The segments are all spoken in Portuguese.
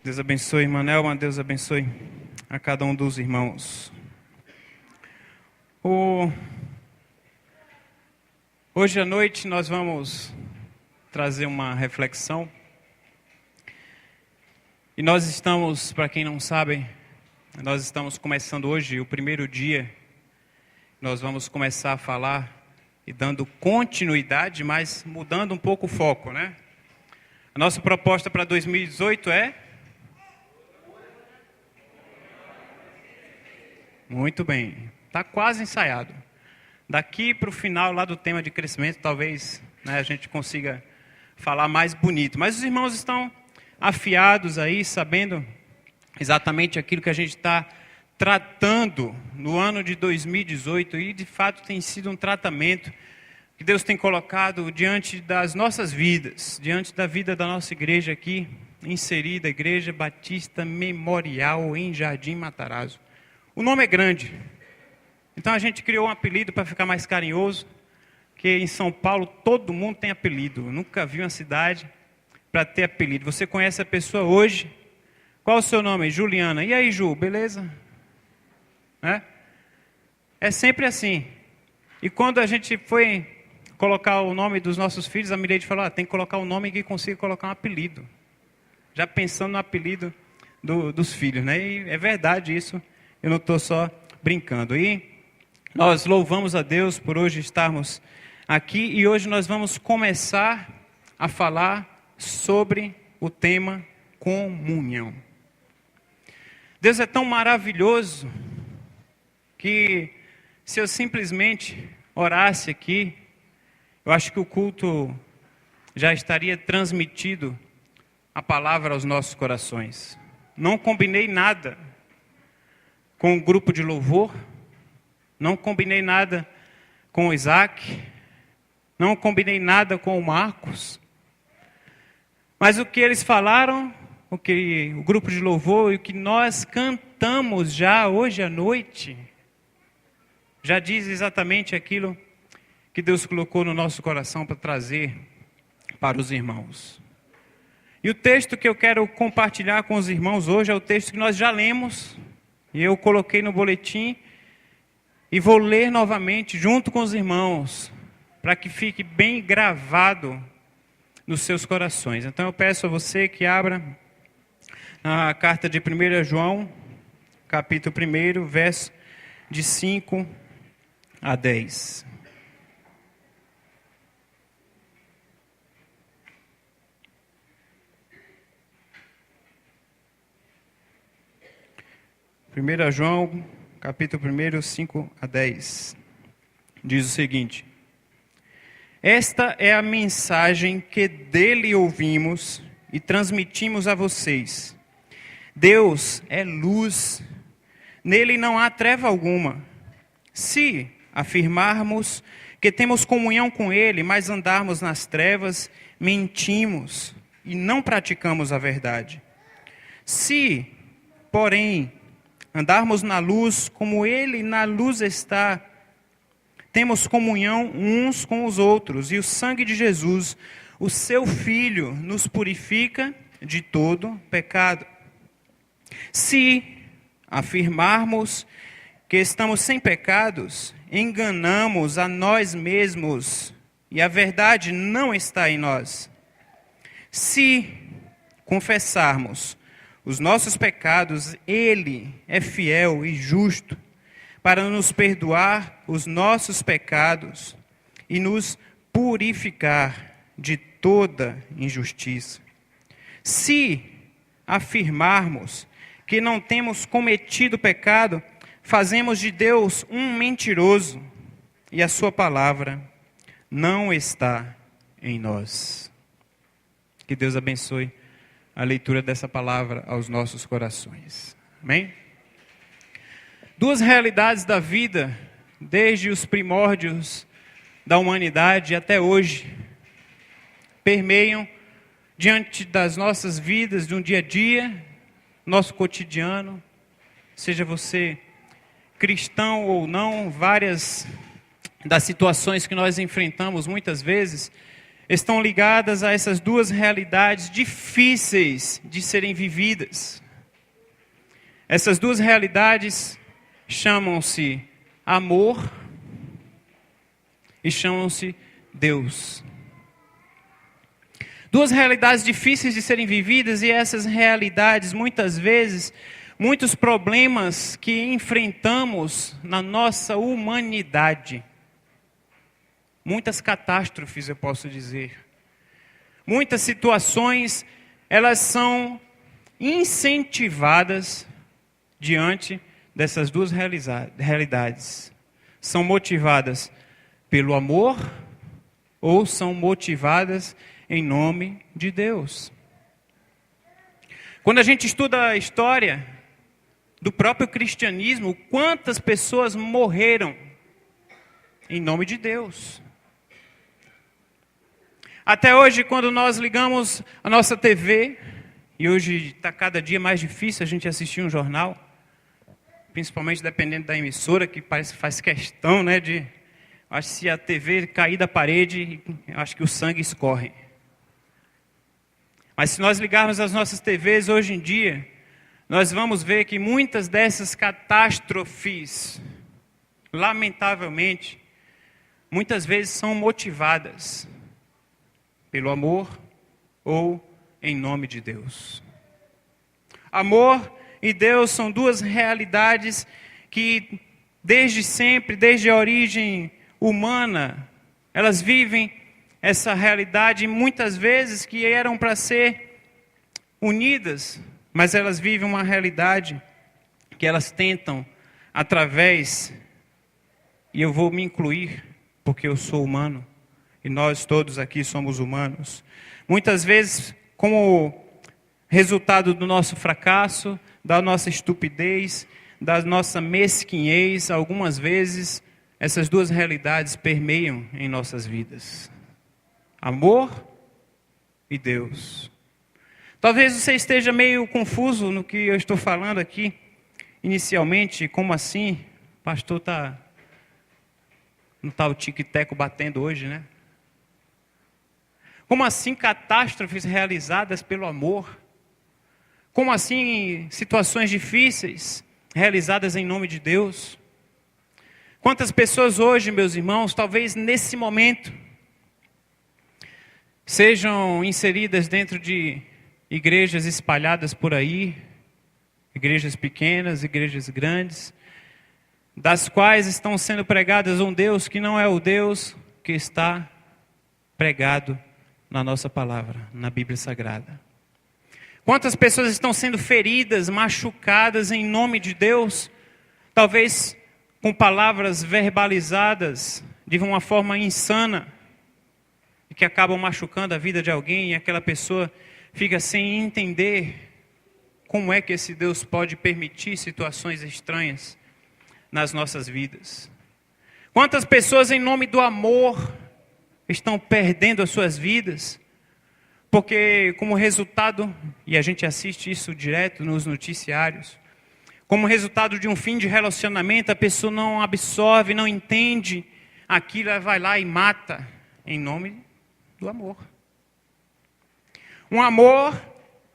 Deus abençoe, Manelma. Deus abençoe a cada um dos irmãos. Hoje à noite nós vamos trazer uma reflexão. E nós estamos, para quem não sabe, nós estamos começando hoje o primeiro dia. Nós vamos começar a falar e dando continuidade, mas mudando um pouco o foco, né? A nossa proposta para 2018 é... Muito bem, está quase ensaiado. Daqui para o final lá do tema de crescimento, talvez a gente consiga falar mais bonito. Mas os irmãos estão afiados aí, sabendo exatamente aquilo que a gente está tratando no ano de 2018. E de fato tem sido um tratamento que Deus tem colocado diante das nossas vidas, diante da vida da nossa igreja aqui, inserida, Igreja Batista Memorial em Jardim Matarazzo. O nome é grande, então a gente criou um apelido para ficar mais carinhoso, que em São Paulo todo mundo tem apelido. Eu nunca vi uma cidade para ter apelido. Você conhece a pessoa hoje? Qual o seu nome? Juliana. E aí, Ju, beleza? É sempre assim. E quando a gente foi colocar o nome dos nossos filhos, a Mireide falou, tem que colocar um nome que consiga colocar um apelido. Já pensando no apelido dos filhos, né? E é verdade isso. Eu não estou só brincando. E nós louvamos a Deus por hoje estarmos aqui. E hoje nós vamos começar a falar sobre o tema comunhão. Deus é tão maravilhoso que se eu simplesmente orasse aqui, eu acho que o culto já estaria transmitido a palavra aos nossos corações. Não combinei nada com o grupo de louvor, não combinei nada com o Isaac, não combinei nada com o Marcos, mas o que eles falaram, o que o grupo de louvor e o que nós cantamos já hoje à noite, já diz exatamente aquilo que Deus colocou no nosso coração para trazer para os irmãos. E o texto que eu quero compartilhar com os irmãos hoje é o texto que nós já lemos, e eu coloquei no boletim, e vou ler novamente junto com os irmãos, para que fique bem gravado nos seus corações. Então eu peço a você que abra a carta de 1 João, capítulo 1, verso de 5 a 10. Primeira João, capítulo 1, 5 a 10, diz o seguinte: esta é a mensagem que dele ouvimos e transmitimos a vocês. Deus é luz, nele não há treva alguma. Se afirmarmos que temos comunhão com ele, mas andarmos nas trevas, mentimos e não praticamos a verdade. Se, porém, andarmos na luz, como ele na luz está, temos comunhão uns com os outros, e o sangue de Jesus, o seu Filho, nos purifica de todo pecado. Se afirmarmos que estamos sem pecados, enganamos a nós mesmos, e a verdade não está em nós. Se confessarmos os nossos pecados, ele é fiel e justo para nos perdoar os nossos pecados e nos purificar de toda injustiça. Se afirmarmos que não temos cometido pecado, fazemos de Deus um mentiroso e a sua palavra não está em nós. Que Deus abençoe a leitura dessa palavra aos nossos corações. Amém? Duas realidades da vida, desde os primórdios da humanidade até hoje, permeiam diante das nossas vidas, de um dia a dia, nosso cotidiano, seja você cristão ou não, várias das situações que nós enfrentamos muitas vezes, estão ligadas a essas duas realidades difíceis de serem vividas. Essas duas realidades chamam-se amor e chamam-se Deus. Duas realidades difíceis de serem vividas, e essas realidades, muitas vezes, muitos problemas que enfrentamos na nossa humanidade. Muitas catástrofes, eu posso dizer. Muitas situações, elas são incentivadas diante dessas duas realidades. São motivadas pelo amor ou são motivadas em nome de Deus. Quando a gente estuda a história do próprio cristianismo, quantas pessoas morreram em nome de Deus? Até hoje, quando nós ligamos a nossa TV, e hoje está cada dia mais difícil a gente assistir um jornal, principalmente dependendo da emissora, que parece que faz questão, né, acho que se a TV cair da parede, acho que o sangue escorre. Mas se nós ligarmos as nossas TVs hoje em dia, nós vamos ver que muitas dessas catástrofes, lamentavelmente, muitas vezes são motivadas pelo amor ou em nome de Deus. Amor e Deus são duas realidades que desde sempre, desde a origem humana, elas vivem essa realidade, muitas vezes que eram para ser unidas, mas elas vivem uma realidade que elas tentam através, e eu vou me incluir, porque eu sou humano, e nós todos aqui somos humanos. Muitas vezes, como resultado do nosso fracasso, da nossa estupidez, da nossa mesquinhez, algumas vezes essas duas realidades permeiam em nossas vidas. Amor e Deus. Talvez você esteja meio confuso no que eu estou falando aqui. Inicialmente, como assim? O pastor não está o tic-teco batendo hoje, né? Como assim catástrofes realizadas pelo amor? Como assim situações difíceis realizadas em nome de Deus? Quantas pessoas hoje, meus irmãos, talvez nesse momento, sejam inseridas dentro de igrejas espalhadas por aí, igrejas pequenas, igrejas grandes, das quais estão sendo pregadas um Deus que não é o Deus que está pregado na nossa palavra, na Bíblia Sagrada. Quantas pessoas estão sendo feridas, machucadas em nome de Deus, talvez com palavras verbalizadas de uma forma insana, e que acabam machucando a vida de alguém, e aquela pessoa fica sem entender como é que esse Deus pode permitir situações estranhas nas nossas vidas. Quantas pessoas em nome do amor estão perdendo as suas vidas, porque como resultado, e a gente assiste isso direto nos noticiários, como resultado de um fim de relacionamento, a pessoa não absorve, não entende aquilo, ela vai lá e mata em nome do amor. Um amor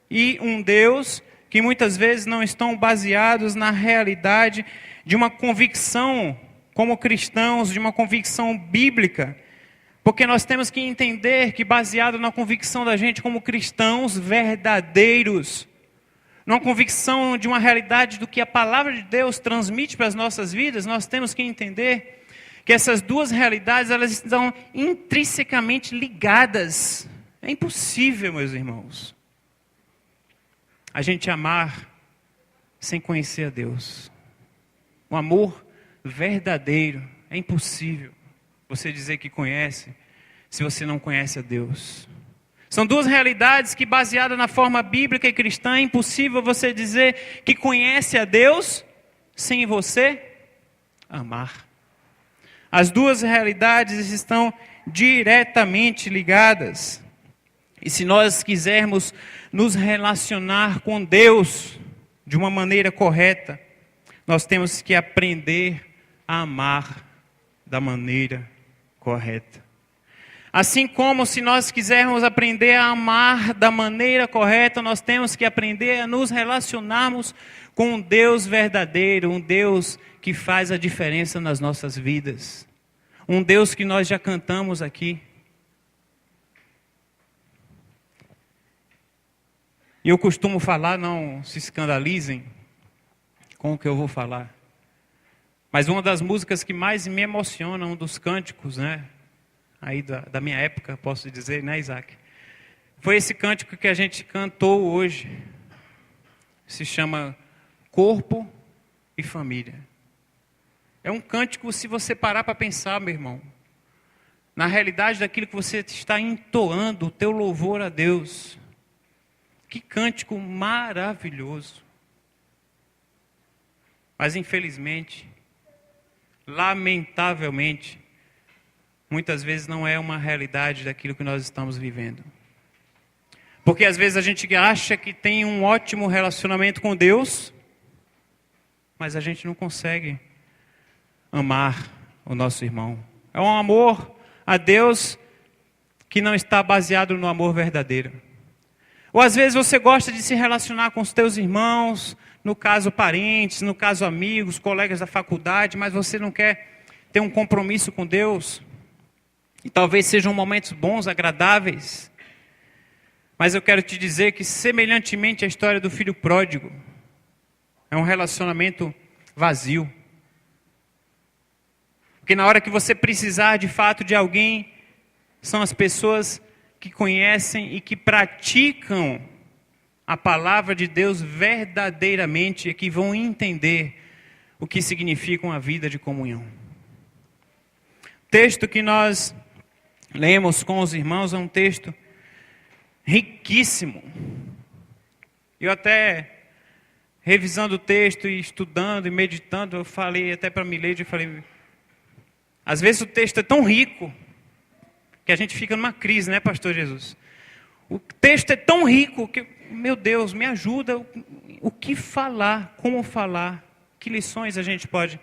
e um Deus que muitas vezes não estão baseados na realidade de uma convicção como cristãos, de uma convicção bíblica. Porque nós temos que entender que baseado na convicção da gente como cristãos verdadeiros, numa convicção de uma realidade do que a palavra de Deus transmite para as nossas vidas, nós temos que entender que essas duas realidades, elas estão intrinsecamente ligadas. É impossível, meus irmãos, a gente amar sem conhecer a Deus. Um amor verdadeiro, é impossível você dizer que conhece, se você não conhece a Deus. São duas realidades que, baseadas na forma bíblica e cristã, é impossível você dizer que conhece a Deus sem você amar. As duas realidades estão diretamente ligadas. E se nós quisermos nos relacionar com Deus de uma maneira correta, nós temos que aprender a amar da maneira correta. Assim como se nós quisermos aprender a amar da maneira correta, nós temos que aprender a nos relacionarmos com um Deus verdadeiro, um Deus que faz a diferença nas nossas vidas. Um Deus que nós já cantamos aqui. E eu costumo falar, não se escandalizem com o que eu vou falar. Mas uma das músicas que mais me emociona, um dos cânticos, né? Aí da minha época, posso dizer, né, Isaac? Foi esse cântico que a gente cantou hoje. Se chama Corpo e Família. É um cântico, se você parar para pensar, meu irmão, na realidade daquilo que você está entoando, o teu louvor a Deus. Que cântico maravilhoso. Mas infelizmente, lamentavelmente, muitas vezes não é uma realidade daquilo que nós estamos vivendo. Porque às vezes a gente acha que tem um ótimo relacionamento com Deus, mas a gente não consegue amar o nosso irmão. É um amor a Deus que não está baseado no amor verdadeiro. Ou às vezes você gosta de se relacionar com os teus irmãos, no caso parentes, no caso amigos, colegas da faculdade, mas você não quer ter um compromisso com Deus. E talvez sejam momentos bons, agradáveis. Mas eu quero te dizer que, semelhantemente à história do filho pródigo, é um relacionamento vazio. Porque na hora que você precisar de fato de alguém, são as pessoas que conhecem e que praticam a palavra de Deus verdadeiramente e que vão entender o que significa uma vida de comunhão. O texto que nós lemos com os irmãos é um texto riquíssimo. Eu até, revisando o texto e estudando e meditando, eu falei até para a Mileide, eu falei, às vezes o texto é tão rico, que a gente fica numa crise, né, pastor Jesus? O texto é tão rico que, meu Deus, me ajuda, o que falar, como falar, que lições a gente pode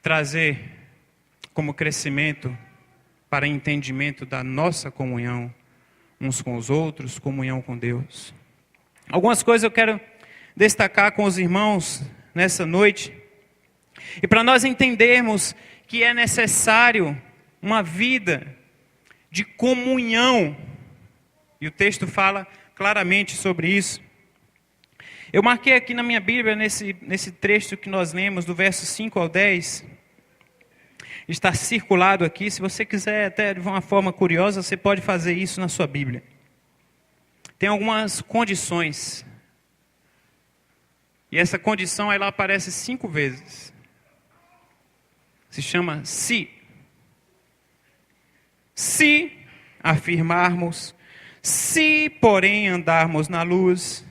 trazer como crescimento para entendimento da nossa comunhão uns com os outros, comunhão com Deus. Algumas coisas eu quero destacar com os irmãos nessa noite. E para nós entendermos que é necessário uma vida de comunhão, e o texto fala claramente sobre isso. Eu marquei aqui na minha Bíblia, nesse trecho que nós lemos, do verso 5 ao 10, está circulado aqui. Se você quiser, até de uma forma curiosa, você pode fazer isso na sua Bíblia. Tem algumas condições. E essa condição, ela aparece 5 vezes. Se chama se. Se afirmarmos, se porém andarmos na luz,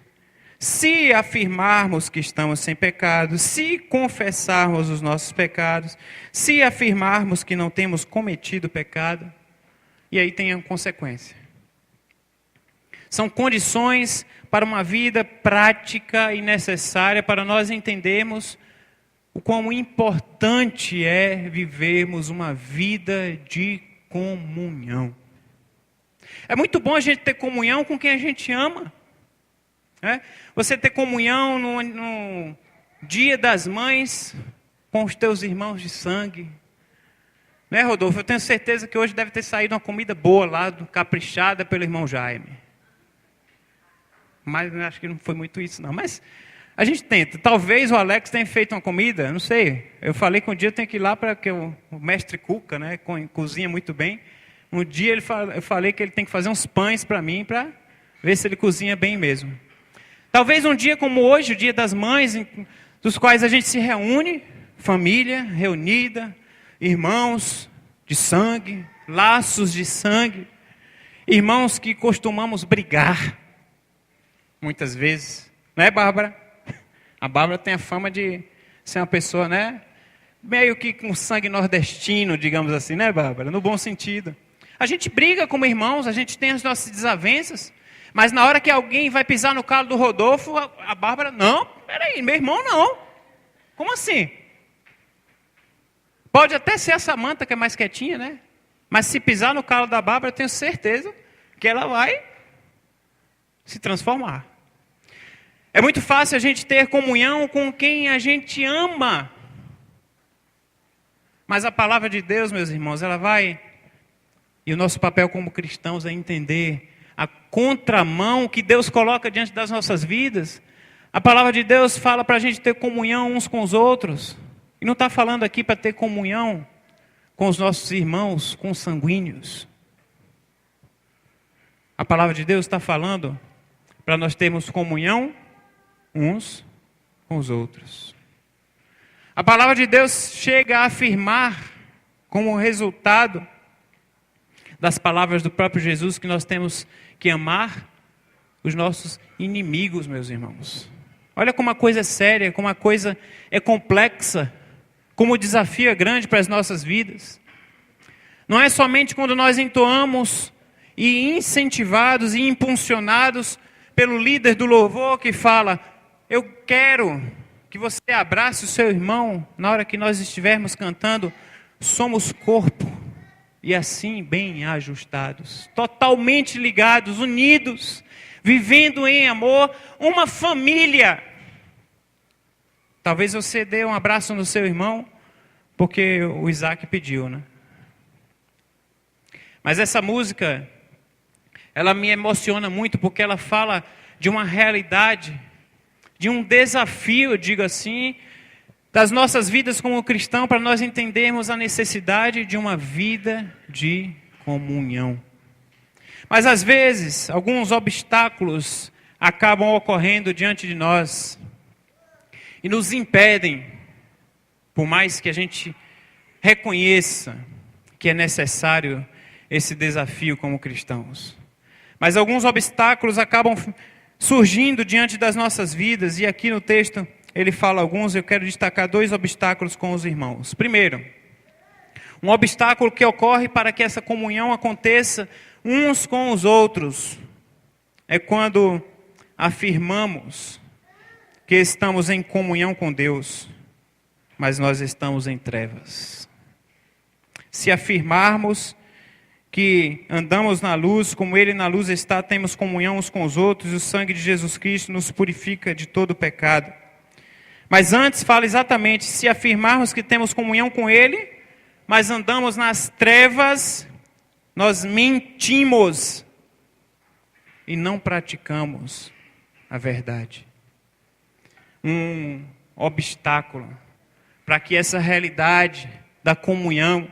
se afirmarmos que estamos sem pecado, se confessarmos os nossos pecados, se afirmarmos que não temos cometido pecado, e aí tem a consequência. São condições para uma vida prática e necessária para nós entendermos o quão importante é vivermos uma vida de comunhão. É muito bom a gente ter comunhão com quem a gente ama. Você ter comunhão no Dia das Mães com os teus irmãos de sangue. Né, Rodolfo? Eu tenho certeza que hoje deve ter saído uma comida boa lá, caprichada pelo irmão Jaime. Mas acho que não foi muito isso não. Mas a gente tenta. Talvez o Alex tenha feito uma comida, não sei. Eu falei que um dia eu tenho que ir lá para que o mestre Cuca, né, cozinha muito bem. Um dia eu falei que ele tem que fazer uns pães para mim, para ver se ele cozinha bem mesmo. Talvez um dia como hoje, o Dia das Mães, dos quais a gente se reúne, família reunida, irmãos de sangue, laços de sangue, irmãos que costumamos brigar, muitas vezes. Não é, Bárbara? A Bárbara tem a fama de ser uma pessoa, né, meio que com sangue nordestino, digamos assim, né, Bárbara? No bom sentido. A gente briga como irmãos, a gente tem as nossas desavenças, mas na hora que alguém vai pisar no calo do Rodolfo, a Bárbara, não, peraí, meu irmão não. Como assim? Pode até ser a Samanta, que é mais quietinha, né? Mas se pisar no calo da Bárbara, eu tenho certeza que ela vai se transformar. É muito fácil a gente ter comunhão com quem a gente ama. Mas a palavra de Deus, meus irmãos, ela vai... E o nosso papel como cristãos é entender a contramão que Deus coloca diante das nossas vidas. A palavra de Deus fala para a gente ter comunhão uns com os outros. E não está falando aqui para ter comunhão com os nossos irmãos consanguíneos. A palavra de Deus está falando para nós termos comunhão uns com os outros. A palavra de Deus chega a afirmar, como resultado das palavras do próprio Jesus, que nós temos que amar os nossos inimigos, meus irmãos. Olha como a coisa é séria, como a coisa é complexa, como o desafio é grande para as nossas vidas. Não é somente quando nós entoamos e incentivados e impulsionados pelo líder do louvor que fala: eu quero que você abrace o seu irmão na hora que nós estivermos cantando Somos Corpo, e assim bem ajustados, totalmente ligados, unidos, vivendo em amor, uma família. Talvez você dê um abraço no seu irmão, porque o Isaac pediu, né? Mas essa música, ela me emociona muito, porque ela fala de uma realidade, de um desafio, eu digo assim, das nossas vidas como cristão, para nós entendermos a necessidade de uma vida de comunhão. Mas às vezes, alguns obstáculos acabam ocorrendo diante de nós e nos impedem, por mais que a gente reconheça que é necessário esse desafio como cristãos. Mas alguns obstáculos acabam surgindo diante das nossas vidas, e aqui no texto ele fala alguns. Eu quero destacar 2 obstáculos com os irmãos. Primeiro, um obstáculo que ocorre para que essa comunhão aconteça uns com os outros é quando afirmamos que estamos em comunhão com Deus, mas nós estamos em trevas. Se afirmarmos que andamos na luz, como Ele na luz está, temos comunhão uns com os outros, e o sangue de Jesus Cristo nos purifica de todo pecado. Mas antes fala exatamente: se afirmarmos que temos comunhão com Ele, mas andamos nas trevas, nós mentimos e não praticamos a verdade. Um obstáculo para que essa realidade da comunhão,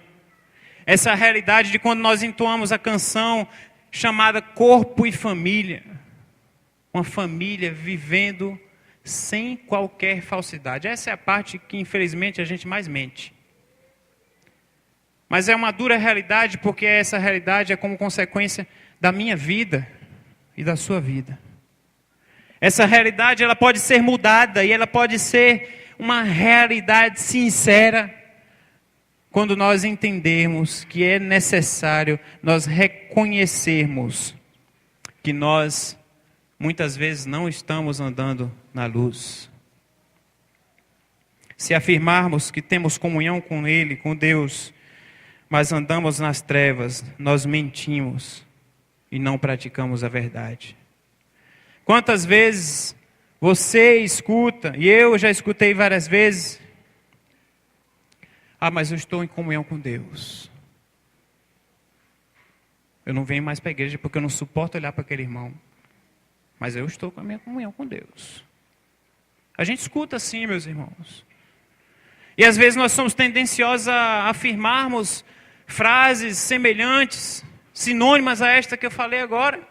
essa realidade de quando nós entoamos a canção chamada Corpo e Família, uma família vivendo sem qualquer falsidade. Essa é a parte que infelizmente a gente mais mente. Mas é uma dura realidade, porque essa realidade é como consequência da minha vida e da sua vida. Essa realidade, ela pode ser mudada, e ela pode ser uma realidade sincera quando nós entendermos que é necessário nós reconhecermos que nós muitas vezes não estamos andando na luz. Se afirmarmos que temos comunhão com Ele, com Deus, mas andamos nas trevas, nós mentimos e não praticamos a verdade. Quantas vezes você escuta, e eu já escutei várias vezes: mas eu estou em comunhão com Deus. Eu não venho mais para a igreja porque eu não suporto olhar para aquele irmão. Mas eu estou com a minha comunhão com Deus. A gente escuta assim, meus irmãos. E às vezes nós somos tendenciosos a afirmarmos frases semelhantes, sinônimas a esta que eu falei agora.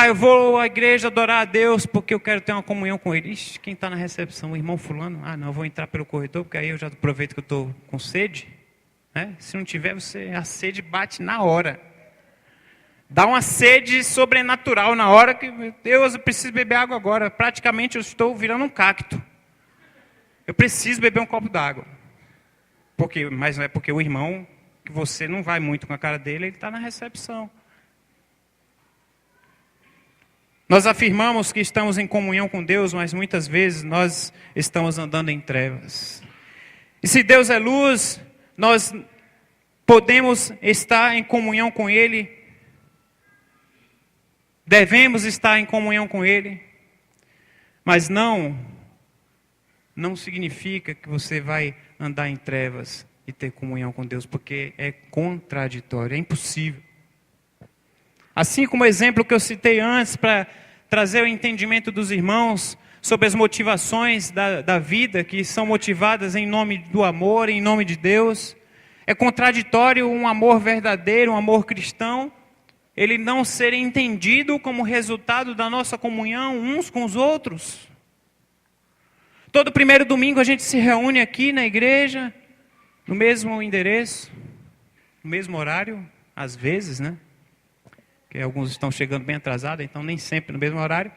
Eu vou à igreja adorar a Deus porque eu quero ter uma comunhão com Ele. Ixi, quem está na recepção? O irmão fulano? Não, eu vou entrar pelo corredor porque aí eu já aproveito que eu estou com sede. Se não tiver, a sede bate na hora. Dá uma sede sobrenatural na hora que, meu Deus, eu preciso beber água agora. Praticamente eu estou virando um cacto. Eu preciso beber um copo d'água. Mas não é porque o irmão, que você não vai muito com a cara dele, ele está na recepção. Nós afirmamos que estamos em comunhão com Deus, mas muitas vezes nós estamos andando em trevas. E se Deus é luz, nós podemos estar em comunhão com Ele, devemos estar em comunhão com Ele, mas não significa que você vai andar em trevas e ter comunhão com Deus, porque é contraditório, é impossível. Assim como o exemplo que eu citei antes, para trazer o entendimento dos irmãos sobre as motivações da vida, que são motivadas em nome do amor, em nome de Deus. É contraditório um amor verdadeiro, um amor cristão, ele não ser entendido como resultado da nossa comunhão uns com os outros. Todo primeiro domingo a gente se reúne aqui na igreja, no mesmo endereço, no mesmo horário, às vezes, né? Porque alguns estão chegando bem atrasados, então nem sempre no mesmo horário.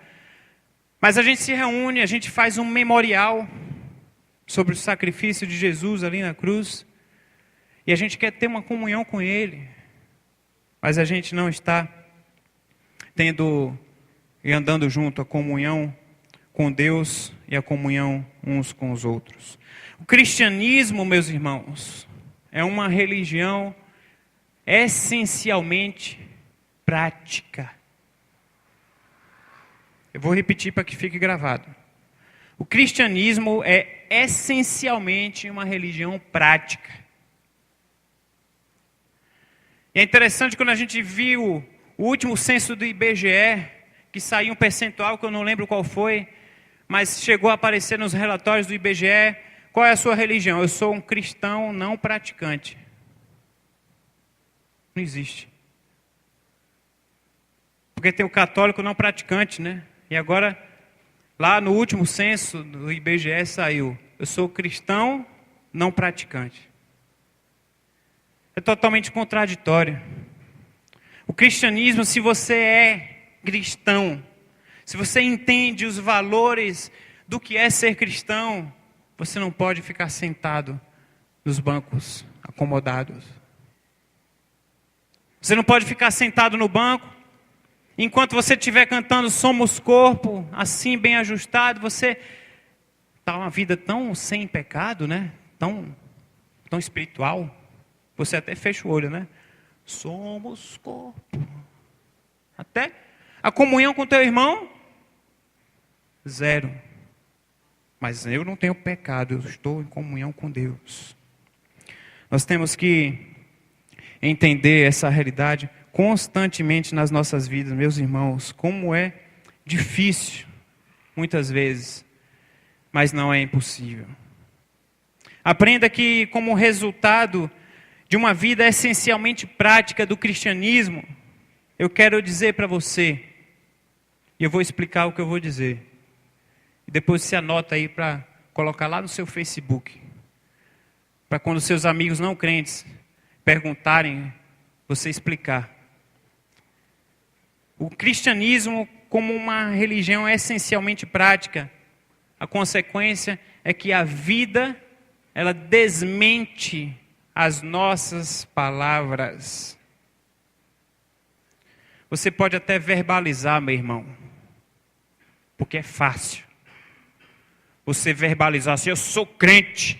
Mas a gente se reúne, a gente faz um memorial sobre o sacrifício de Jesus ali na cruz. E a gente quer ter uma comunhão com Ele. Mas a gente não está tendo e andando junto a comunhão com Deus e a comunhão uns com os outros. O cristianismo, meus irmãos, é uma religião essencialmente prática. Eu vou repetir para que fique gravado. O cristianismo é essencialmente uma religião prática. E é interessante quando a gente viu o último censo do IBGE, que saiu um percentual que eu não lembro qual foi, mas chegou a aparecer nos relatórios do IBGE. Qual é a sua religião? Eu sou um cristão não praticante. Não existe. Porque tem o católico não praticante, né? E agora, lá no último censo do IBGE saiu, eu sou cristão não praticante. É totalmente contraditório. O cristianismo, se você é cristão, se você entende os valores do que é ser cristão, você não pode ficar sentado nos bancos acomodados. Você não pode ficar sentado no banco, enquanto você estiver cantando Somos Corpo, assim bem ajustado, você está uma vida tão sem pecado, né? Tão espiritual. Você até fecha o olho, né? Somos corpo. Até a comunhão com teu irmão, zero. Mas eu não tenho pecado, eu estou em comunhão com Deus. Nós temos que entender essa realidade constantemente nas nossas vidas, meus irmãos. Como é difícil, muitas vezes, mas não é impossível. Aprenda que, como resultado de uma vida essencialmente prática do cristianismo, eu quero dizer para você, e eu vou explicar o que eu vou dizer. E depois você anota aí para colocar lá no seu Facebook. Para quando seus amigos não crentes perguntarem, você explicar. O cristianismo, como uma religião essencialmente prática, a consequência é que a vida, ela desmente as nossas palavras. Você pode até verbalizar, meu irmão, porque é fácil. Você verbalizar assim, eu sou crente,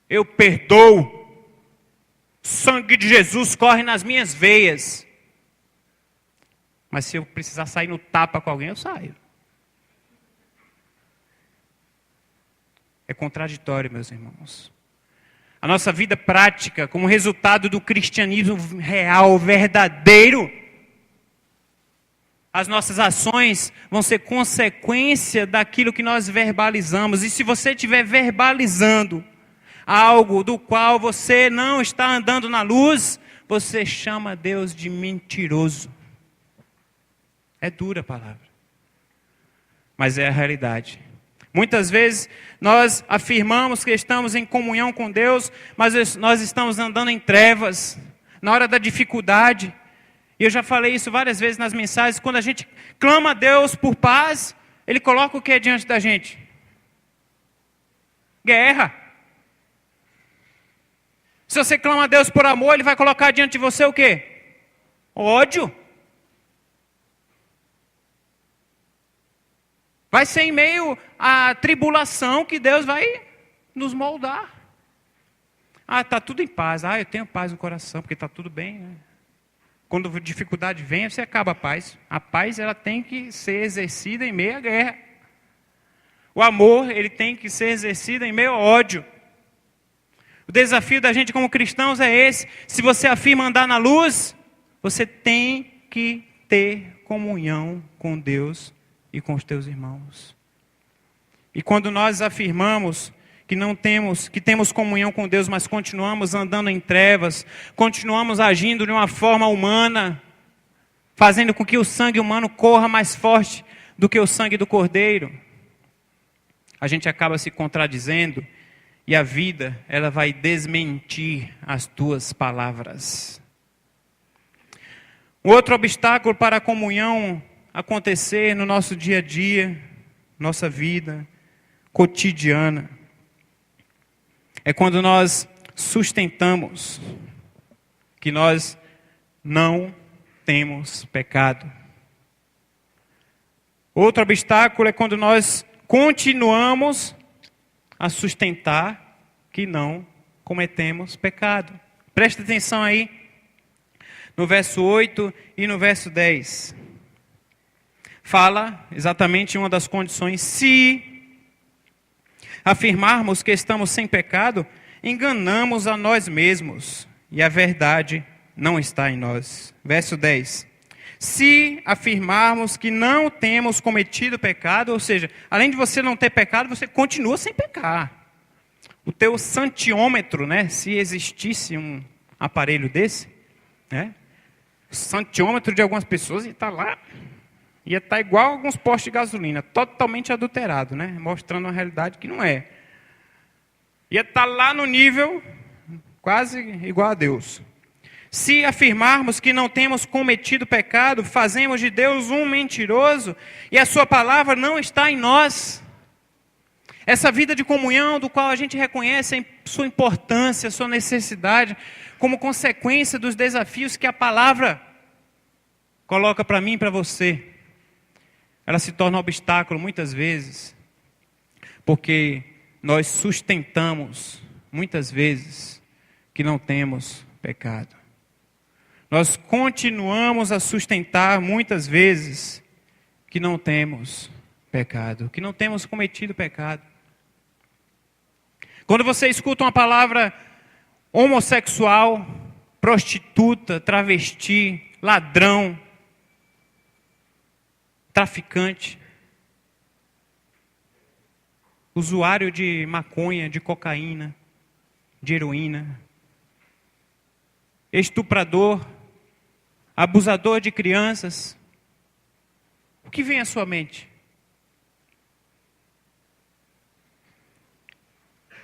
eu perdoo, o sangue de Jesus corre nas minhas veias. Mas se eu precisar sair no tapa com alguém, eu saio. É contraditório, meus irmãos. A nossa vida prática, como resultado do cristianismo real, verdadeiro, as nossas ações vão ser consequência daquilo que nós verbalizamos. E se você estiver verbalizando algo do qual você não está andando na luz, você chama Deus de mentiroso. É dura a palavra, mas é a realidade. Muitas vezes nós afirmamos que estamos em comunhão com Deus, mas nós estamos andando em trevas, na hora da dificuldade. E eu já falei isso várias vezes nas mensagens. Quando a gente clama a Deus por paz, Ele coloca o que diante da gente? Guerra. Se você clama a Deus por amor, Ele vai colocar diante de você o quê? Ódio. Vai ser em meio à tribulação que Deus vai nos moldar. está tudo em paz. Eu tenho paz no coração, porque está tudo bem, né? Quando a dificuldade vem, você acaba a paz. A paz, ela tem que ser exercida em meio à guerra. O amor, ele tem que ser exercido em meio ao ódio. O desafio da gente como cristãos é esse. Se você afirma andar na luz, você tem que ter comunhão com Deus e com os teus irmãos. E quando nós afirmamos que temos comunhão com Deus, mas continuamos andando em trevas, continuamos agindo de uma forma humana, fazendo com que o sangue humano corra mais forte do que o sangue do Cordeiro, a gente acaba se contradizendo e a vida, ela vai desmentir as tuas palavras. Outro obstáculo para a comunhão acontecer no nosso dia a dia, nossa vida cotidiana, é quando nós sustentamos que nós não temos pecado. Outro obstáculo é quando nós continuamos a sustentar que não cometemos pecado. Presta atenção aí, no verso 8 e no verso 10. Fala exatamente uma das condições. Se afirmarmos que estamos sem pecado, enganamos a nós mesmos, e a verdade não está em nós. Verso 10. Se afirmarmos que não temos cometido pecado, ou seja, além de você não ter pecado, você continua sem pecar. O teu santiômetro, né, se existisse um aparelho desse, né, o santiômetro de algumas pessoas ia estar lá, ia estar igual a alguns postos de gasolina, totalmente adulterado, né, mostrando uma realidade que não é. Ia estar lá no nível quase igual a Deus. Se afirmarmos que não temos cometido pecado, fazemos de Deus um mentiroso e a sua palavra não está em nós. Essa vida de comunhão, do qual a gente reconhece a sua importância, a sua necessidade, como consequência dos desafios que a palavra coloca para mim e para você, ela se torna um obstáculo muitas vezes, porque nós sustentamos muitas vezes que não temos pecado. Nós continuamos a sustentar muitas vezes que não temos pecado, que não temos cometido pecado. Quando você escuta uma palavra homossexual, prostituta, travesti, ladrão, traficante, usuário de maconha, de cocaína, de heroína, estuprador, abusador de crianças, o que vem à sua mente?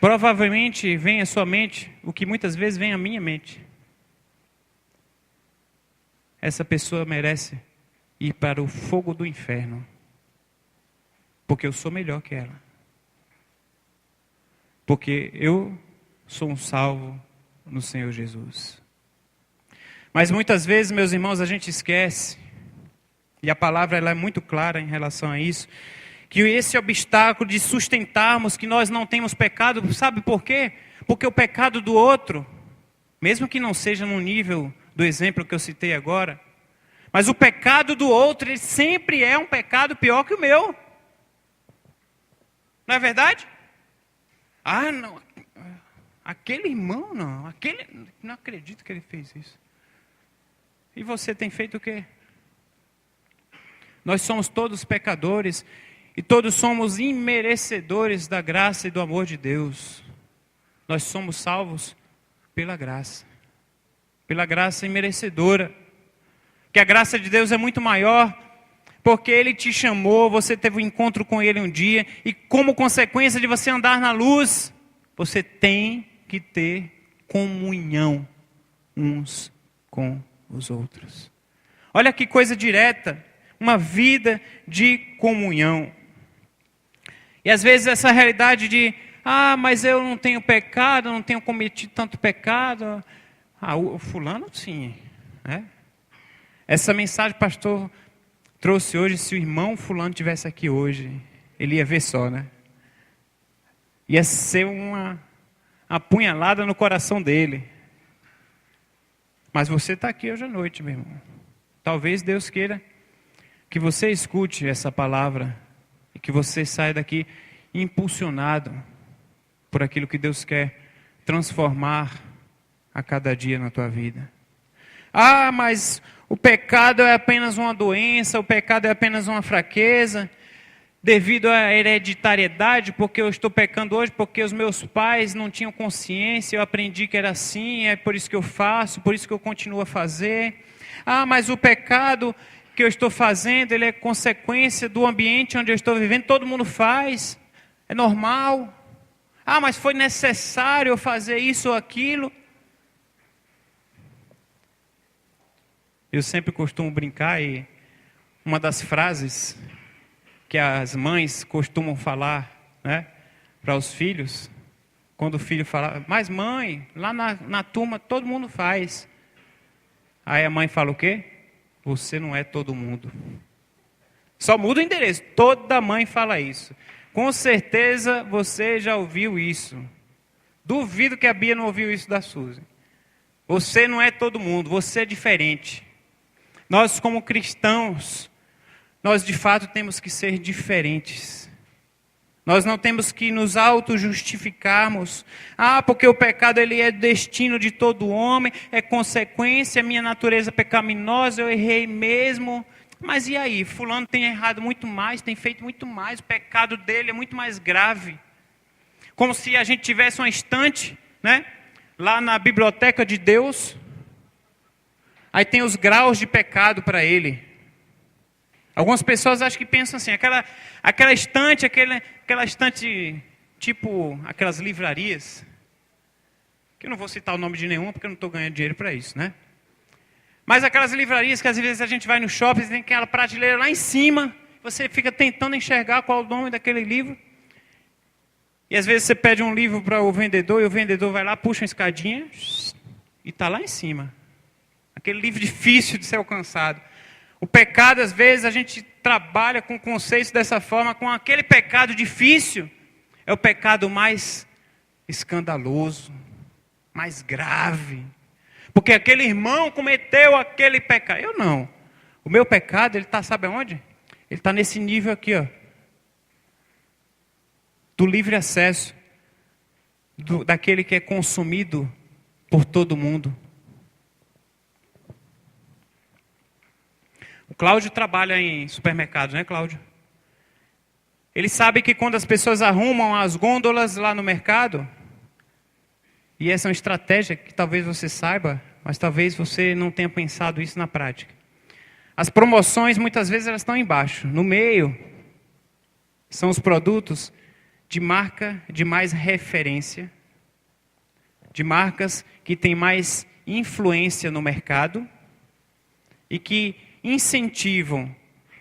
Provavelmente vem à sua mente o que muitas vezes vem à minha mente. Essa pessoa merece ir para o fogo do inferno, porque eu sou melhor que ela. Porque eu sou um salvo no Senhor Jesus. Mas muitas vezes, meus irmãos, a gente esquece, e a palavra ela é muito clara em relação a isso, que esse obstáculo de sustentarmos que nós não temos pecado, sabe por quê? Porque o pecado do outro, mesmo que não seja no nível do exemplo que eu citei agora, mas o pecado do outro, ele sempre é um pecado pior que o meu. Não é verdade? Não, aquele irmão não, não acredito que ele fez isso. E você tem feito o quê? Nós somos todos pecadores e todos somos imerecedores da graça e do amor de Deus. Nós somos salvos pela graça imerecedora. Que a graça de Deus é muito maior, porque Ele te chamou, você teve um encontro com Ele um dia, e como consequência de você andar na luz, você tem que ter comunhão uns com os outros. Olha que coisa direta, uma vida de comunhão. E às vezes essa realidade de, mas eu não tenho pecado, eu não tenho cometido tanto pecado. O fulano sim, né? Essa mensagem o pastor trouxe hoje, se o irmão fulano estivesse aqui hoje, ele ia ver só, né? Ia ser uma apunhalada no coração dele. Mas você está aqui hoje à noite, meu irmão. Talvez Deus queira que você escute essa palavra e que você saia daqui impulsionado por aquilo que Deus quer transformar a cada dia na tua vida. Ah, mas o pecado é apenas uma doença, o pecado é apenas uma fraqueza, devido à hereditariedade, porque eu estou pecando hoje, porque os meus pais não tinham consciência, eu aprendi que era assim, é por isso que eu faço, por isso que eu continuo a fazer. Ah, mas o pecado que eu estou fazendo, ele é consequência do ambiente onde eu estou vivendo, todo mundo faz, é normal. Ah, mas foi necessário eu fazer isso ou aquilo. Eu sempre costumo brincar e uma das frases que as mães costumam falar, né, para os filhos, quando o filho fala, mas mãe, lá na turma todo mundo faz. Aí a mãe fala o quê? Você não é todo mundo. Só muda o endereço, toda mãe fala isso. Com certeza você já ouviu isso. Duvido que a Bia não ouviu isso da Suzy. Você não é todo mundo, você é diferente. Nós como cristãos, nós de fato temos que ser diferentes. Nós não temos que nos auto-justificarmos. Ah, porque o pecado ele é destino de todo homem, é consequência, minha natureza pecaminosa, eu errei mesmo. Mas e aí? Fulano tem errado muito mais, tem feito muito mais, o pecado dele é muito mais grave. Como se a gente tivesse uma estante, né, lá na biblioteca de Deus. Aí tem os graus de pecado para ele. Algumas pessoas acham que pensam assim, aquela estante, aquela estante, tipo aquelas livrarias, que eu não vou citar o nome de nenhuma, porque eu não estou ganhando dinheiro para isso, né? Mas aquelas livrarias que às vezes a gente vai no shopping, tem aquela prateleira lá em cima, você fica tentando enxergar qual é o nome daquele livro. E às vezes você pede um livro para o vendedor, e o vendedor vai lá, puxa uma escadinha, e está lá em cima. Aquele livro difícil de ser alcançado. O pecado, às vezes, a gente trabalha com conceitos dessa forma, com aquele pecado difícil, é o pecado mais escandaloso, mais grave. Porque aquele irmão cometeu aquele pecado. Eu não. O meu pecado, ele está, sabe aonde? Ele está nesse nível aqui, ó. Do livre acesso. Daquele que é consumido por todo mundo. O Cláudio trabalha em supermercados, né, Cláudio? Ele sabe que quando as pessoas arrumam as gôndolas lá no mercado, e essa é uma estratégia que talvez você saiba, mas talvez você não tenha pensado isso na prática. As promoções, muitas vezes, elas estão embaixo. No meio, são os produtos de marca de mais referência, de marcas que têm mais influência no mercado e que incentivam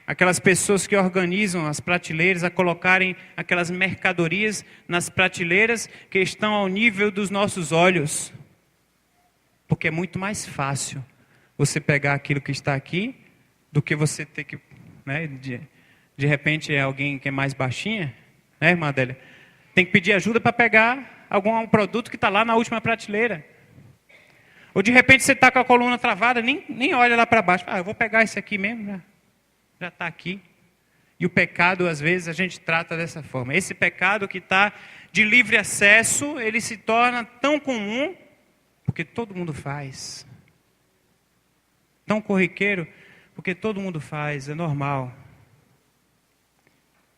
aquelas pessoas que organizam as prateleiras a colocarem aquelas mercadorias nas prateleiras que estão ao nível dos nossos olhos. Porque é muito mais fácil você pegar aquilo que está aqui do que você ter que, né, de repente é alguém que é mais baixinha, né, irmã Adélia? Tem que pedir ajuda para pegar algum produto que está lá na última prateleira. Ou de repente você está com a coluna travada, nem olha lá para baixo. Ah, eu vou pegar esse aqui mesmo, já está aqui. E o pecado, às vezes, a gente trata dessa forma. Esse pecado que está de livre acesso, ele se torna tão comum, porque todo mundo faz. Tão corriqueiro, porque todo mundo faz, é normal.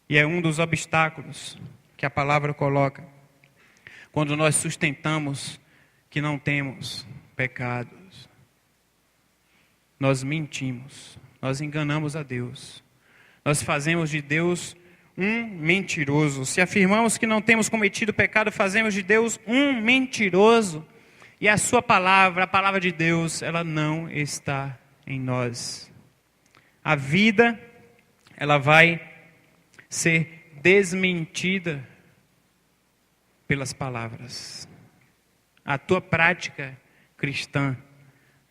E é um dos obstáculos que a palavra coloca. Quando nós sustentamos que não temos pecados, nós mentimos, nós enganamos a Deus, nós fazemos de Deus um mentiroso. Se afirmamos que não temos cometido pecado, fazemos de Deus um mentiroso, e a sua palavra, a palavra de Deus, ela não está em nós. A vida, ela vai ser desmentida pelas palavras. A tua prática cristã,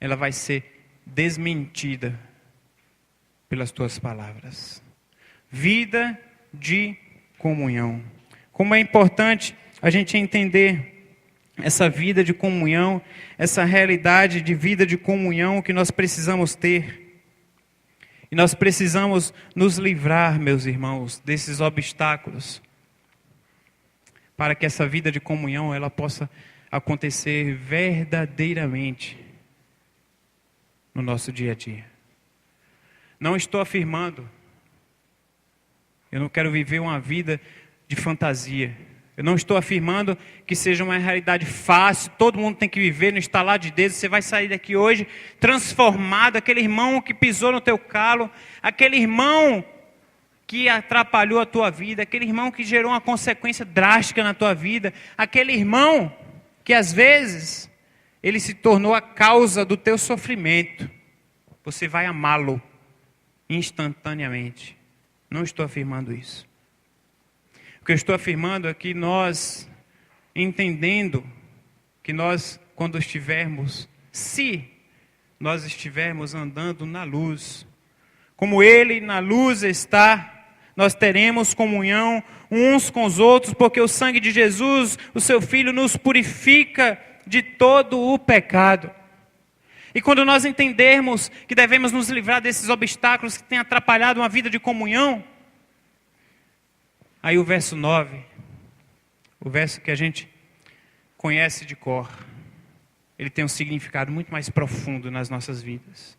ela vai ser desmentida pelas tuas palavras. Vida de comunhão. Como é importante a gente entender essa vida de comunhão, essa realidade de vida de comunhão que nós precisamos ter. E nós precisamos nos livrar, meus irmãos, desses obstáculos, para que essa vida de comunhão ela possa acontecer verdadeiramente no nosso dia a dia. Não estou afirmando, eu não quero viver uma vida de fantasia. Eu não estou afirmando que seja uma realidade fácil, todo mundo tem que viver no estalar de dedos, você vai sair daqui hoje transformado, aquele irmão que pisou no teu calo, aquele irmão que atrapalhou a tua vida, aquele irmão que gerou uma consequência drástica na tua vida, aquele irmão que às vezes ele se tornou a causa do teu sofrimento, você vai amá-lo instantaneamente. Não estou afirmando isso. O que eu estou afirmando é que nós, entendendo que nós, quando estivermos, se nós estivermos andando na luz, como Ele na luz está, nós teremos comunhão uns com os outros, porque o sangue de Jesus, o seu Filho, nos purifica de todo o pecado. E quando nós entendermos que devemos nos livrar desses obstáculos que têm atrapalhado uma vida de comunhão, aí o verso 9, o verso que a gente conhece de cor, ele tem um significado muito mais profundo nas nossas vidas.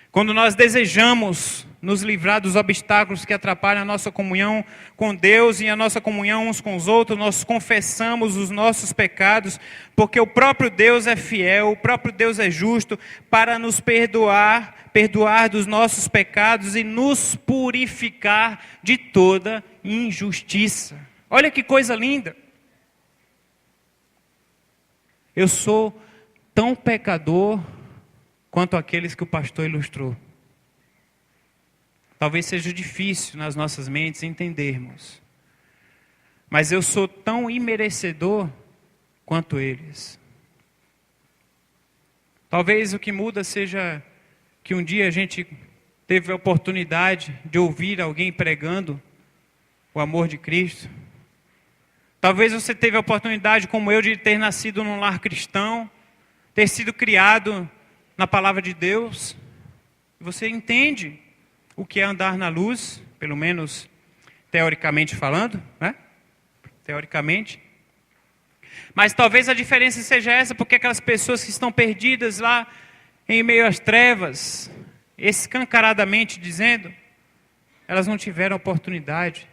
Quando nós desejamos nos livrar dos obstáculos que atrapalham a nossa comunhão com Deus e a nossa comunhão uns com os outros, nós confessamos os nossos pecados, porque o próprio Deus é fiel, o próprio Deus é justo para nos perdoar dos nossos pecados e nos purificar de toda injustiça. Olha que coisa linda! Eu sou tão pecador quanto aqueles que o pastor ilustrou. Talvez seja difícil nas nossas mentes entendermos, mas eu sou tão imerecedor quanto eles. Talvez o que muda seja que um dia a gente teve a oportunidade de ouvir alguém pregando o amor de Cristo. Talvez você teve a oportunidade, como eu, de ter nascido num lar cristão, ter sido criado na palavra de Deus. Você entende o que é andar na luz, pelo menos teoricamente falando, né? Teoricamente. Mas talvez a diferença seja essa, porque aquelas pessoas que estão perdidas lá em meio às trevas, escancaradamente dizendo, elas não tiveram oportunidade.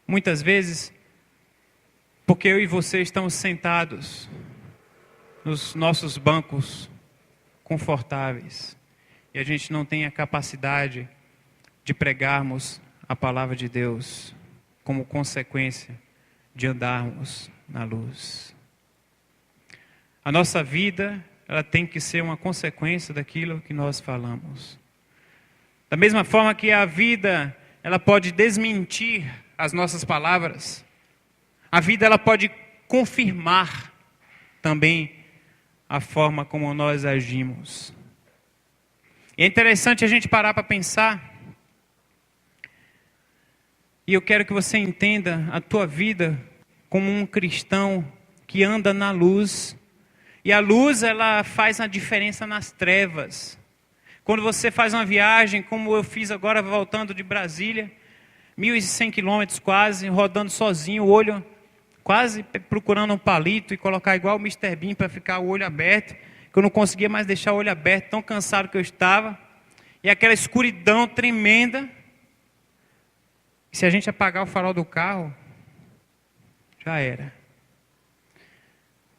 Muitas vezes, porque eu e você estamos sentados nos nossos bancos confortáveis e a gente não tem a capacidade de pregarmos a palavra de Deus como consequência de andarmos na luz. A nossa vida, ela tem que ser uma consequência daquilo que nós falamos. Da mesma forma que a vida, ela pode desmentir as nossas palavras, a vida ela pode confirmar também a forma como nós agimos. E é interessante a gente parar para pensar, e eu quero que você entenda a tua vida como um cristão que anda na luz. E a luz, ela faz a diferença nas trevas. Quando você faz uma viagem, como eu fiz agora voltando de Brasília, 1.100 quilômetros quase, rodando sozinho, o olho quase procurando um palito e colocar igual o Mr. Bean para ficar o olho aberto, que eu não conseguia mais deixar o olho aberto, tão cansado que eu estava. E aquela escuridão tremenda. E se a gente apagar o farol do carro, já era.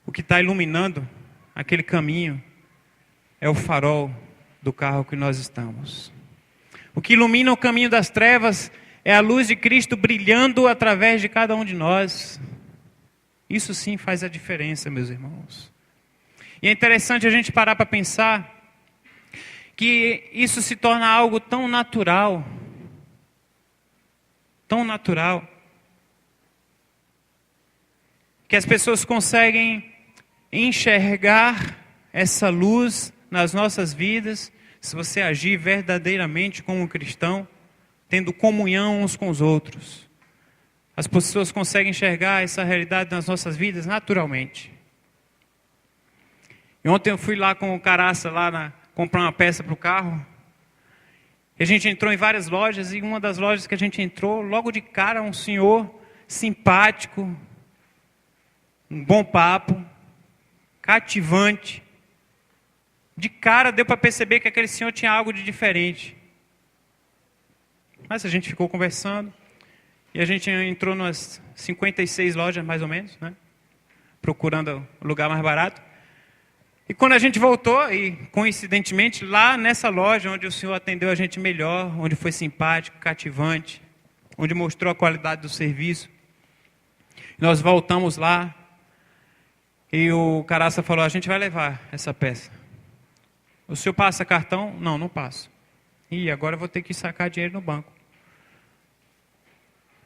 O que está iluminando aquele caminho é o farol do carro que nós estamos. O que ilumina o caminho das trevas é a luz de Cristo brilhando através de cada um de nós. Isso sim faz a diferença, meus irmãos. E é interessante a gente parar para pensar que isso se torna algo tão natural, que as pessoas conseguem enxergar essa luz nas nossas vidas, se você agir verdadeiramente como um cristão, tendo comunhão uns com os outros. As pessoas conseguem enxergar essa realidade nas nossas vidas naturalmente. E ontem eu fui lá com o Caraça, comprar uma peça para o carro. E a gente entrou em várias lojas, e uma das lojas que a gente entrou, logo de cara, um senhor simpático, um bom papo, cativante. De cara deu para perceber que aquele senhor tinha algo de diferente. Mas a gente ficou conversando, e a gente entrou nas 56 lojas, mais ou menos, né? Procurando o lugar mais barato. E quando a gente voltou, e coincidentemente, lá nessa loja onde o senhor atendeu a gente melhor, onde foi simpático, cativante, onde mostrou a qualidade do serviço, nós voltamos lá, e o Caraça falou, a gente vai levar essa peça. O senhor passa cartão? Não, não passo. E agora eu vou ter que sacar dinheiro no banco.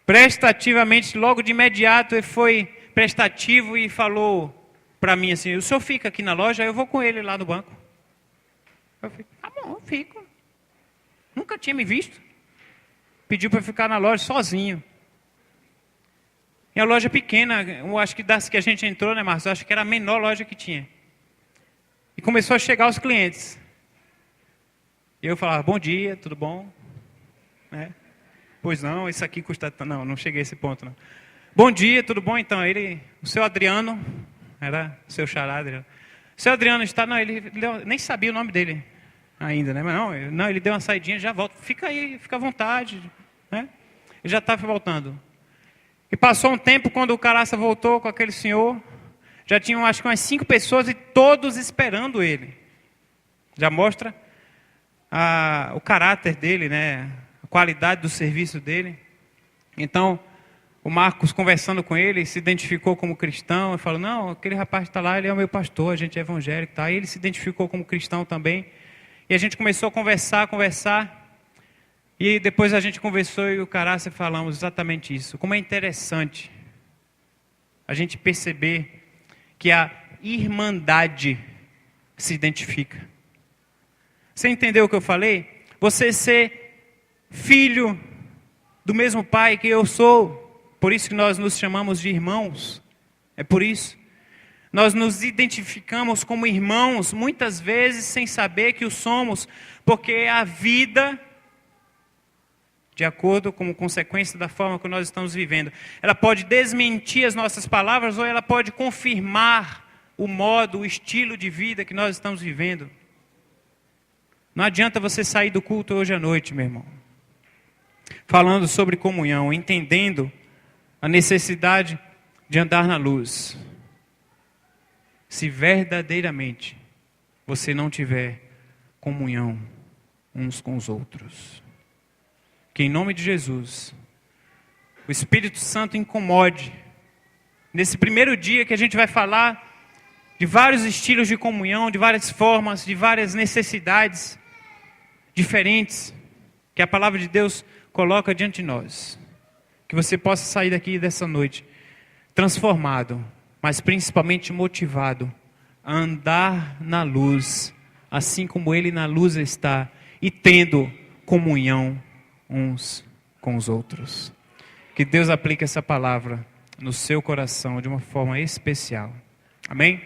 Prestativamente, logo de imediato, ele foi prestativo e falou para mim assim, o senhor fica aqui na loja, eu vou com ele lá no banco. Eu falei, tá bom, eu fico. Nunca tinha me visto. Pediu para ficar na loja sozinho. E a loja pequena, eu acho que das que a gente entrou, né, Marcos? Eu acho que era a menor loja que tinha. E começou a chegar os clientes. E eu falava, bom dia, tudo bom? Né? Pois não, isso aqui custa... Não cheguei a esse ponto, não. Bom dia, tudo bom? Então, o seu Adriano, era o seu xará, Adriano. O seu Adriano está... Não, ele nem sabia o nome dele ainda, né? Mas não, ele deu uma saidinha, já volta. Fica aí, fica à vontade, né? Ele já estava voltando. E passou um tempo, quando o Caraça voltou com aquele senhor, já tinham, acho que umas 5 pessoas e todos esperando ele. Já mostra o caráter dele, né? A qualidade do serviço dele. Então, o Marcos, conversando com ele, se identificou como cristão. Ele falou, não, aquele rapaz que está lá, ele é o meu pastor, a gente é evangélico. Tá? E ele se identificou como cristão também. E a gente começou a conversar. E depois a gente conversou e o Caraça falamos exatamente isso. Como é interessante a gente perceber que a irmandade se identifica. Você entendeu o que eu falei? Você ser filho do mesmo pai que eu sou, por isso que nós nos chamamos de irmãos, é por isso. Nós nos identificamos como irmãos, muitas vezes sem saber que o somos, porque a vida, de acordo com consequência da forma que nós estamos vivendo, ela pode desmentir as nossas palavras ou ela pode confirmar o modo, o estilo de vida que nós estamos vivendo. Não adianta você sair do culto hoje à noite, meu irmão, falando sobre comunhão, entendendo a necessidade de andar na luz, se verdadeiramente você não tiver comunhão uns com os outros. Que em nome de Jesus, o Espírito Santo incomode, nesse primeiro dia que a gente vai falar de vários estilos de comunhão, de várias formas, de várias necessidades diferentes, que a palavra de Deus coloca diante de nós. Que você possa sair daqui dessa noite transformado, mas principalmente motivado a andar na luz, assim como Ele na luz está, e tendo comunhão uns com os outros. Que Deus aplique essa palavra no seu coração de uma forma especial. Amém?